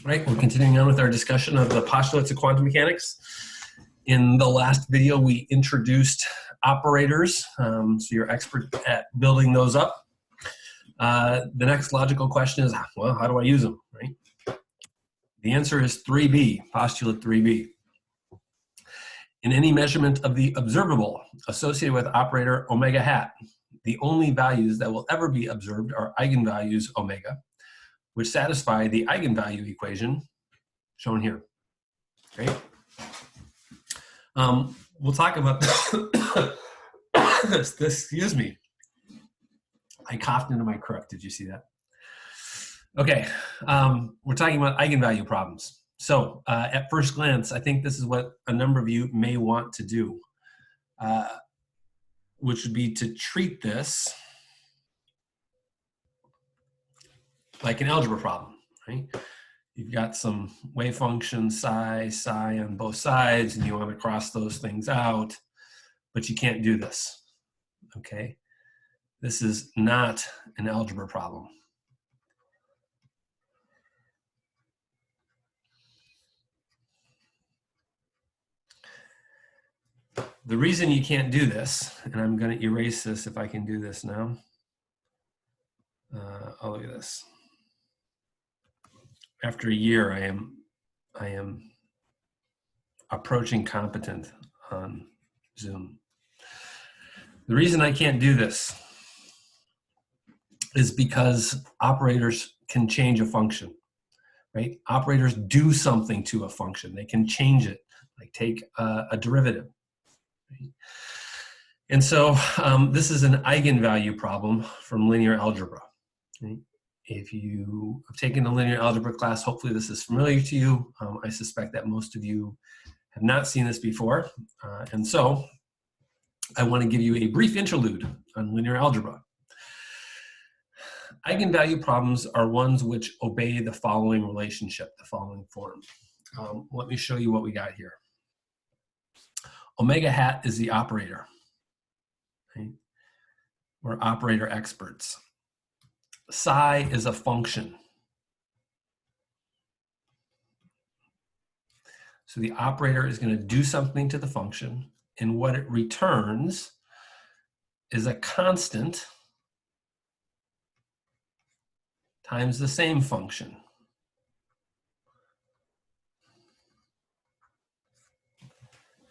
Right, we're continuing on with our discussion of the postulates of quantum mechanics. In the last video, we introduced operators, so you're expert at building those up. The next logical question is, well, how do I use them, right? The answer is 3b, postulate 3b. In any measurement of the observable associated with operator omega hat, the only values that will ever be observed are eigenvalues omega, which satisfy the eigenvalue equation shown here, right? We'll talk about this, excuse me. I coughed into my crook, did you see that? Okay, we're talking about eigenvalue problems. So at first glance, I think this is what a number of you may want to do, which would be to treat this like an algebra problem, right? You've got some wave functions, psi on both sides, and you want to cross those things out, but you can't do this, okay? This is not an algebra problem. The reason you can't do this, and I'm going to erase this if I can do this now. Oh, look at this. After a year, I am approaching competent on Zoom. The reason I can't do this is because operators can change a function, right? Operators do something to a function. They can change it, like take a derivative. Right? And so this is an eigenvalue problem from linear algebra. Right? If you have taken a linear algebra class, hopefully this is familiar to you. I suspect that most of you have not seen this before. And so I want to give you a brief interlude on linear algebra. Eigenvalue problems are ones which obey the following relationship, the following form. Let me show you what we got here. Omega hat is the operator. Right? We're operator experts. Psi is a function. So the operator is going to do something to the function, and what it returns is a constant times the same function.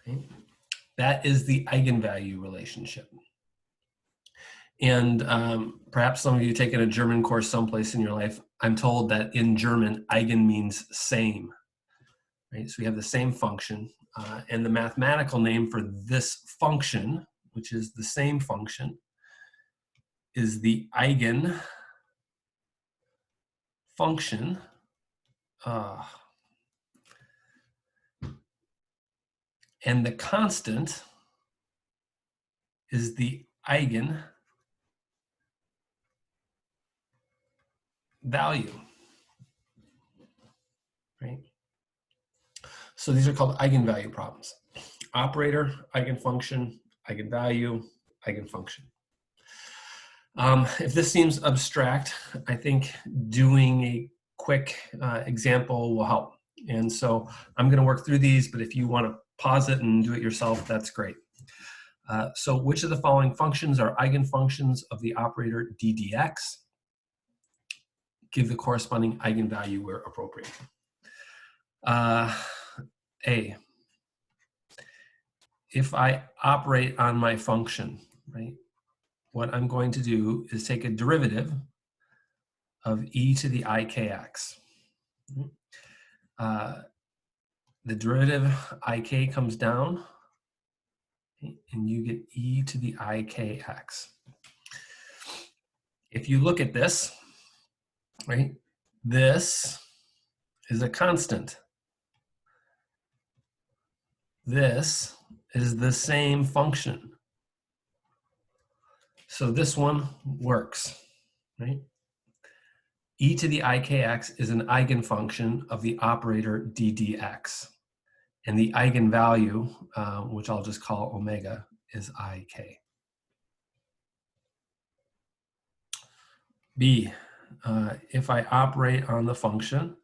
Okay. That is the eigenvalue relationship. And perhaps some of you taken a German course someplace in your life. I'm told that in German, eigen means same. Right? So we have the same function, and the mathematical name for this function, which is the same function, is the eigen function and the constant is the eigen value, right? So these are called eigenvalue problems. Operator, eigenfunction, eigenvalue, eigenfunction. If this seems abstract, I think doing a quick example will help. And so I'm going to work through these, but if you want to pause it and do it yourself, that's great. So which of the following functions are eigenfunctions of the operator ddx? Give the corresponding eigenvalue where appropriate. A, if I operate on my function, right, what I'm going to do is take a derivative of e to the ikx. The derivative ik comes down, okay, and you get e to the ikx. If you look at this, right, this is a constant. This is the same function. So this one works, right? E to the ikx is an eigenfunction of the operator ddx. And the eigenvalue, which I'll just call omega, is ik. B, if I operate on the function,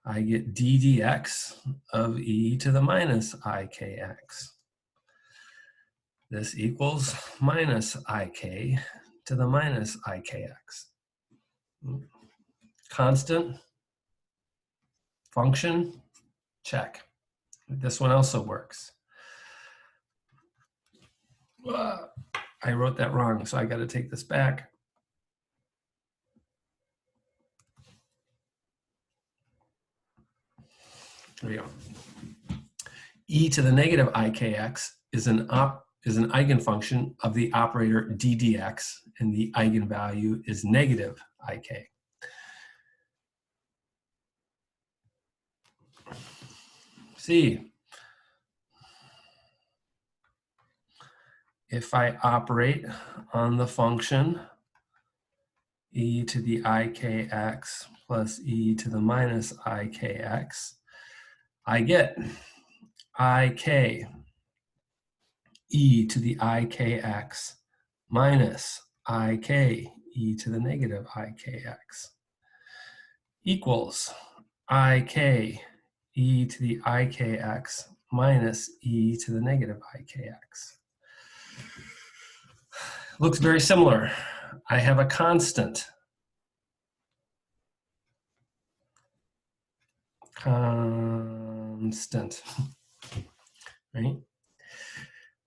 I get d dx of e to the minus ikx. This equals minus ik to the minus ikx. Constant, function, check. This one also works. I wrote that wrong, so I got to take this back. There we go. E to the negative ikx is an eigenfunction of the operator d dx, and the eigenvalue is negative ik. See, if I operate on the function e to the ikx plus e to the minus ikx, I get ik e to the ikx minus ik e to the negative ikx equals ik e to the ikx minus e to the negative ikx. Looks very similar. I have a constant. Right?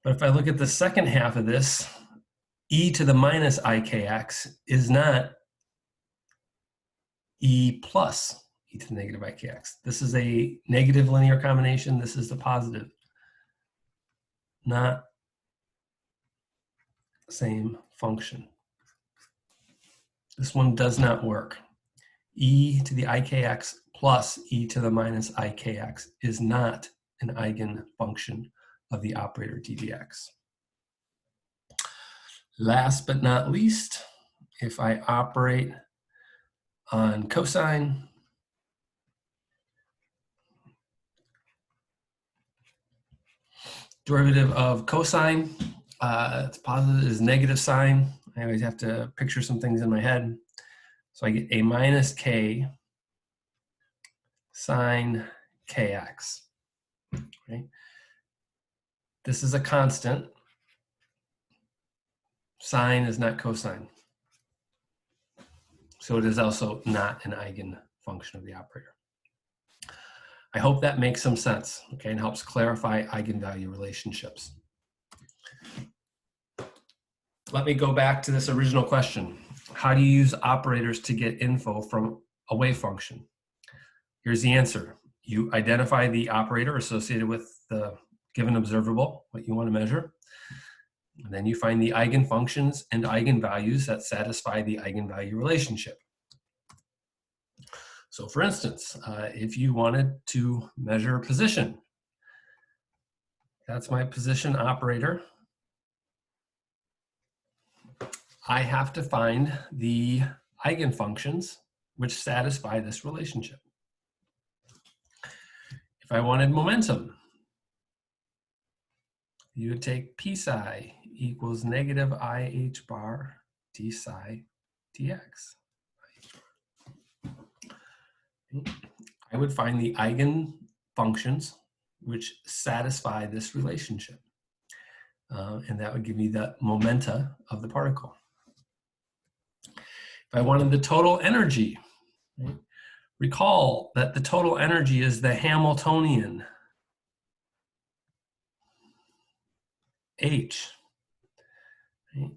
But if I look at the second half of this, e to the minus ikx is not e plus e to the negative ikx. This is a negative linear combination. This is the positive. Not the same function. This one does not work. E to the ikx plus e to the minus ikx is not an eigenfunction of the operator d dx. Last but not least, if I operate on cosine, derivative of cosine, it's positive, is negative sign. I always have to picture some things in my head. So I get a minus k sine kx, right? This is a constant. Sine is not cosine. So it is also not an eigenfunction of the operator. I hope that makes some sense, okay, and helps clarify eigenvalue relationships. Let me go back to this original question. How do you use operators to get info from a wave function? Here's the answer. You identify the operator associated with the given observable, what you want to measure. And then you find the eigenfunctions and eigenvalues that satisfy the eigenvalue relationship. So for instance, if you wanted to measure position, that's my position operator. I have to find the eigenfunctions which satisfy this relationship. If I wanted momentum, you would take p psi equals negative ih bar d psi dx. I would find the eigenfunctions which satisfy this relationship. And that would give me the momenta of the particle. If I wanted the total energy, right, recall that the total energy is the Hamiltonian H. Right?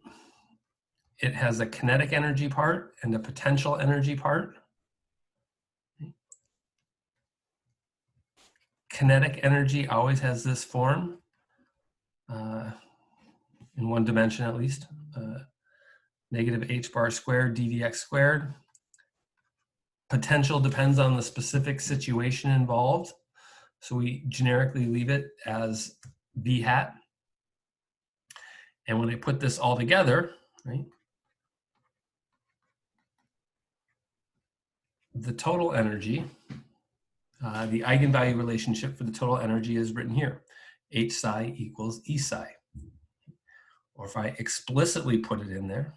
It has a kinetic energy part and a potential energy part. Kinetic energy always has this form, in one dimension at least, negative h bar squared d dx squared. Potential depends on the specific situation involved, so we generically leave it as v hat. And when I put this all together, right, the total energy, the eigenvalue relationship for the total energy is written here. H psi equals E psi. Or if I explicitly put it in there,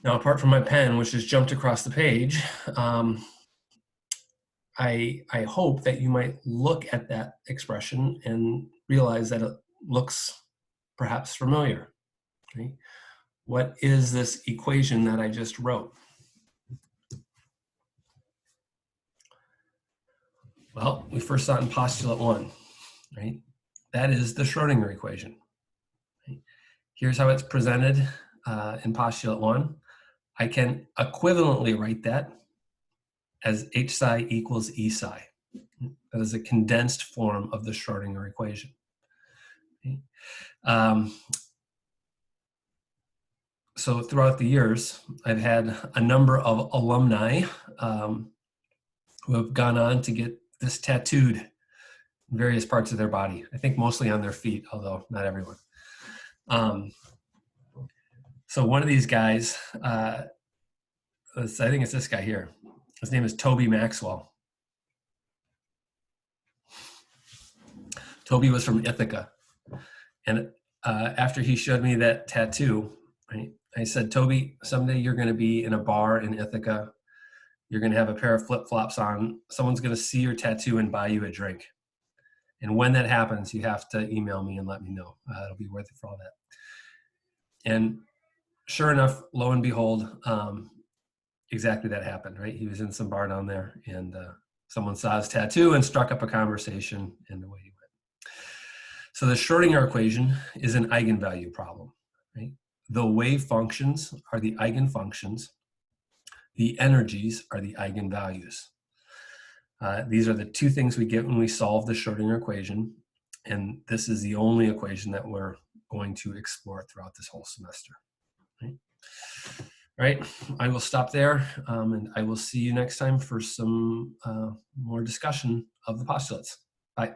Now, apart from my pen, which has jumped across the page, I hope that you might look at that expression and realize that it looks perhaps familiar. Right? What is this equation that I just wrote? Well, we first saw it in postulate 1, right? That is the Schrodinger equation. Right? Here's how it's presented in postulate 1. I can equivalently write that as h psi equals E psi. That is a condensed form of the Schrodinger equation. Okay? So throughout the years, I've had a number of alumni who have gone on to get this tattooed in various parts of their body. I think mostly on their feet, although not everyone. So one of these guys, I think it's this guy here. His name is Toby Maxwell. Toby was from Ithaca. And after he showed me that tattoo, right, I said, Toby, someday you're going to be in a bar in Ithaca. You're going to have a pair of flip-flops on. Someone's going to see your tattoo and buy you a drink. And when that happens, you have to email me and let me know. It'll be worth it for all that. And sure enough, lo and behold, exactly that happened, right? He was in some bar down there, and someone saw his tattoo and struck up a conversation, and away he went. So the Schrodinger equation is an eigenvalue problem, right? The wave functions are the eigenfunctions. The energies are the eigenvalues. These are the two things we get when we solve the Schrodinger equation, and this is the only equation that we're going to explore throughout this whole semester. Right? All right, I will stop there, and I will see you next time for some more discussion of the postulates. Bye.